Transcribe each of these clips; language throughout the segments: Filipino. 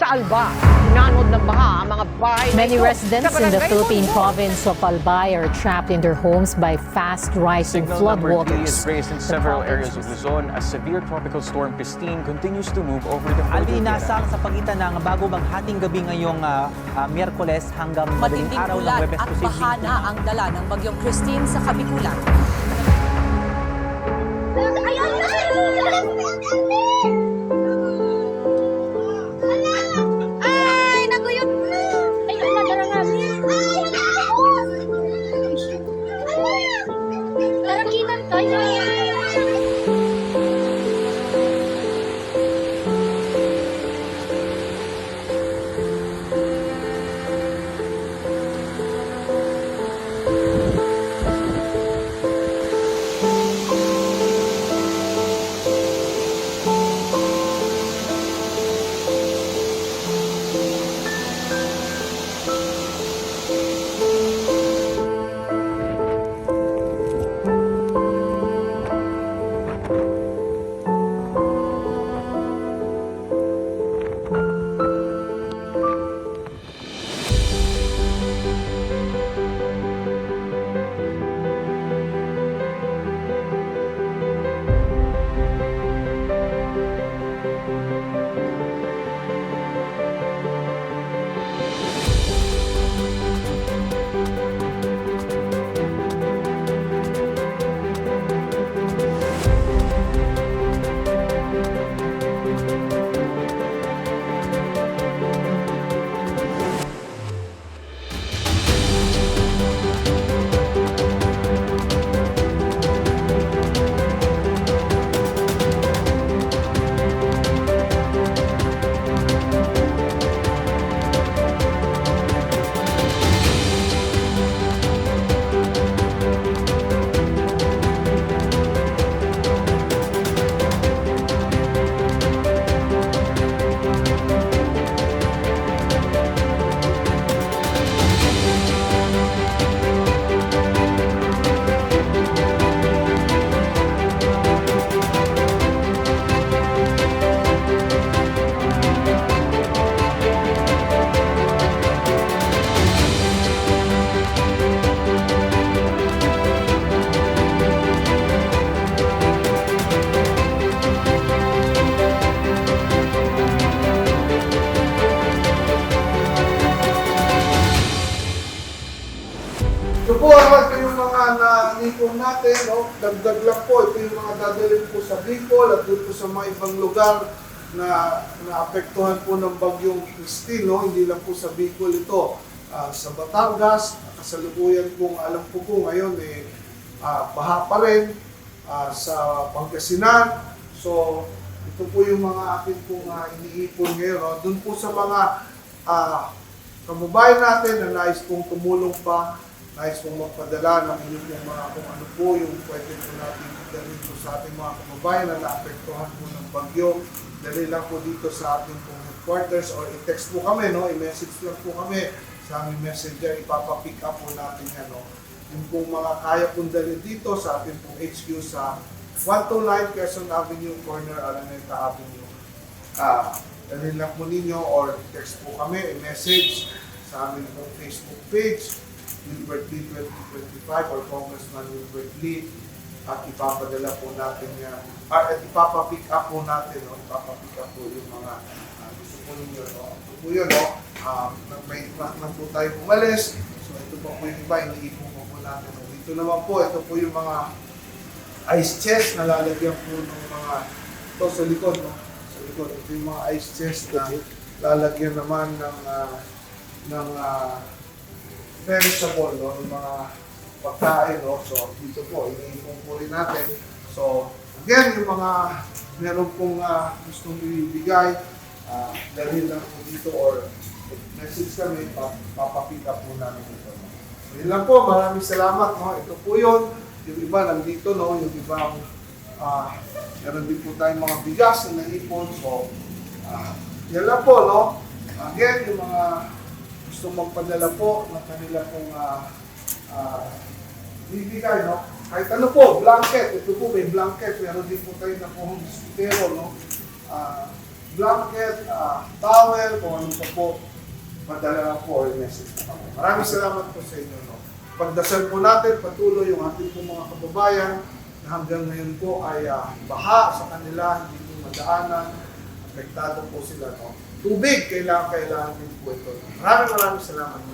Sa Alba, nanod ng baha ang mga bahay na Many ito. residents Sa in the barangay Philippine Bonbon. province of Albay are trapped in their homes by fast rising Signal number D floodwaters. is raised in The several province areas of Luzon as severe tropical storm Christine continues to move over the Alvin, Cordillera. nasang sa pagitan ng bago maghating gabi ngayong Miyerkules hanggang madaling Matinding araw ng ulan Huwebes at posibleng baha na ang dala ng bagyong Christine sa Kabikulan. Ay, naguyot na. Ay, nadarangan. Daranginan tayo. Ito po ito yung mga na-ipon natin, no? Dagdag lang po, ito yung mga dadalhin po sa Bicol at dito sa mga ibang lugar na naapektuhan po ng bagyong Christine, no? Hindi lang po sa Bicol ito. Sa Batangas, kasalukuyan kung alam po ngayon, baha pa rin sa Pangasinan. So, ito po yung mga akin pong iniipon ngayon. No? Doon po sa mga kababayan natin na nais pong tumulong pa, nais pong magpadala ng inyong mga kung ano po yung pwede po natin dalhin po sa ating mga kababayan na naapektuhan po ng bagyo. Dali lang po dito sa ating pong headquarters or i-text po kami, no? I-message lang po kami sa aming messenger, ipapapick up po natin yan. No? Yung pong mga kaya pong dalhin dito sa ating pong HQ sa 129 Quezon Avenue, corner Araneta Avenue. Dalhin lang po ninyo or text po kami, i-message sa aming pong Facebook page, Wilbert Lee 2025 or Congressman Wilbert Lee, at ipapadala po natin yan. At ipapapick up po natin, no? Ipapapick up po yung mga gusto po ninyo. No? Ito po yun, no? May track na po tayo umalis. So ito po yung iba, iniipon po natin. No? Dito naman po, ito po yung mga ice chest na lalagyan po ng mga, ito sa likod, no? Sa likod, ito yung mga ice chest na lalagyan naman ng perishable, no? Yung mga pagkain, no? So, dito po, iniipon po rin natin. So, again, yung mga meron pong gustong ibigay, dalhin lang po dito or message kami, papapick up po namin ito. No? So, yun lang po, maraming salamat. No? Ito po yun. Yung iba nandito, no? Yung ibang, meron din po tayong mga bigas na naipon. So, yan lang po, no? Again, yung mga gusto magpadala po ng kanila pong bibigay, no? Kahit ano po, blanket. Ito po may blanket. Meron din po tayo na po hospitero, no? blanket, towel, kung ano pa po, madala lang po or message po kami. Maraming salamat po sa inyo. No? Pagdasal po natin, patuloy yung ating po mga kababayan na hanggang ngayon po ay baha sa kanila, hindi po madaanan, apektado po sila. No? Tubig, kailangan din po ito. Maraming salamat po.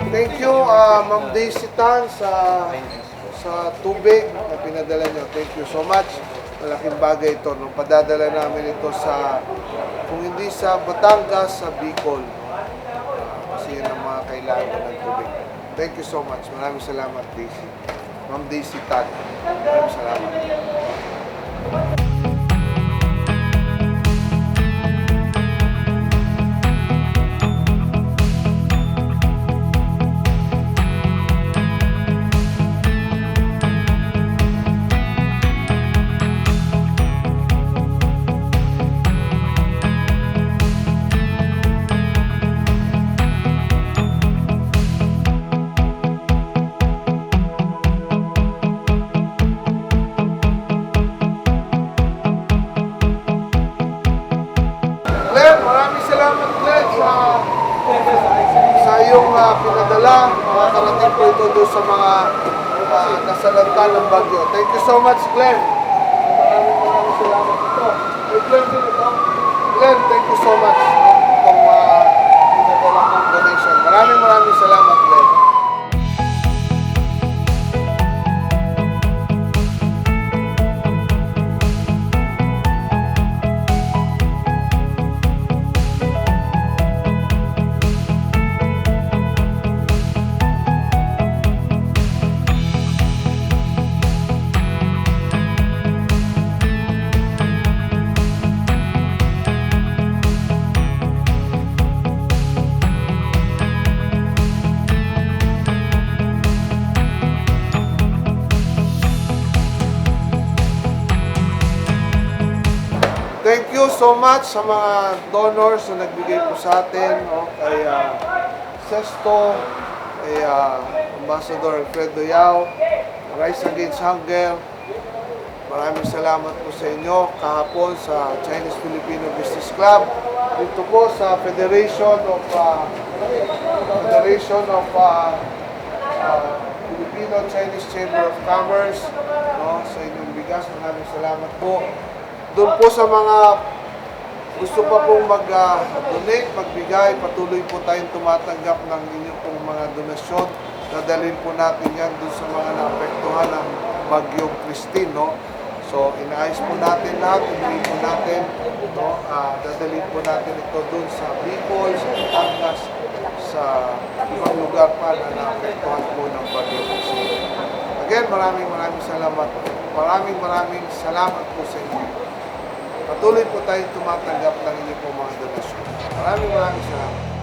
Thank you, Ma'am Daisy Tan, sa tubig na pinadala nyo. Thank you so much. Malaking bagay ito. Nung padadala namin ito sa, kung hindi sa Batangas, sa Bicol. Kasi yun ang mga kailangan ng tubig. Thank you so much. Maraming salamat, Daisy. Ma'am Daisy Tan. Maraming salamat. Sa iyong pinadala, makakarating po ito doon sa mga nasalanta ng bagyo. Thank you so much, Glenn. Maraming salamat ito. Hey, Glenn, Glenn, thank you so much itong pinadala kong donation. Maraming salamat, Glenn. Thank you so much sa mga donors na nagbigay po sa atin, no? Kay Sesto, kay Ambassador Alfredo Yao, Rise Against Hunger. Maraming salamat po sa inyo kahapon sa Chinese-Filipino Business Club. Dito po sa Federation of Filipino Chinese Chamber of Commerce, no, sa inyong bigas. Maraming salamat po. Doon po sa mga gusto pa pong mag-donate, magbigay, patuloy po tayong tumatanggap ng inyong pong mga donasyon. Dadalhin po natin yan doon sa mga naapektuhan ng Bagyong Christine, no? So, inaayos po natin lahat, hindi po natin, no? Dadalhin po natin ito doon sa Bicol, sa Batangas, sa ibang lugar pa na naapektuhan po ng Bagyong Christine. Again, maraming salamat. Maraming salamat po sa inyo. Patuloy po tayong tumatanggap ng inyong po mga donasyon. Maraming salamat.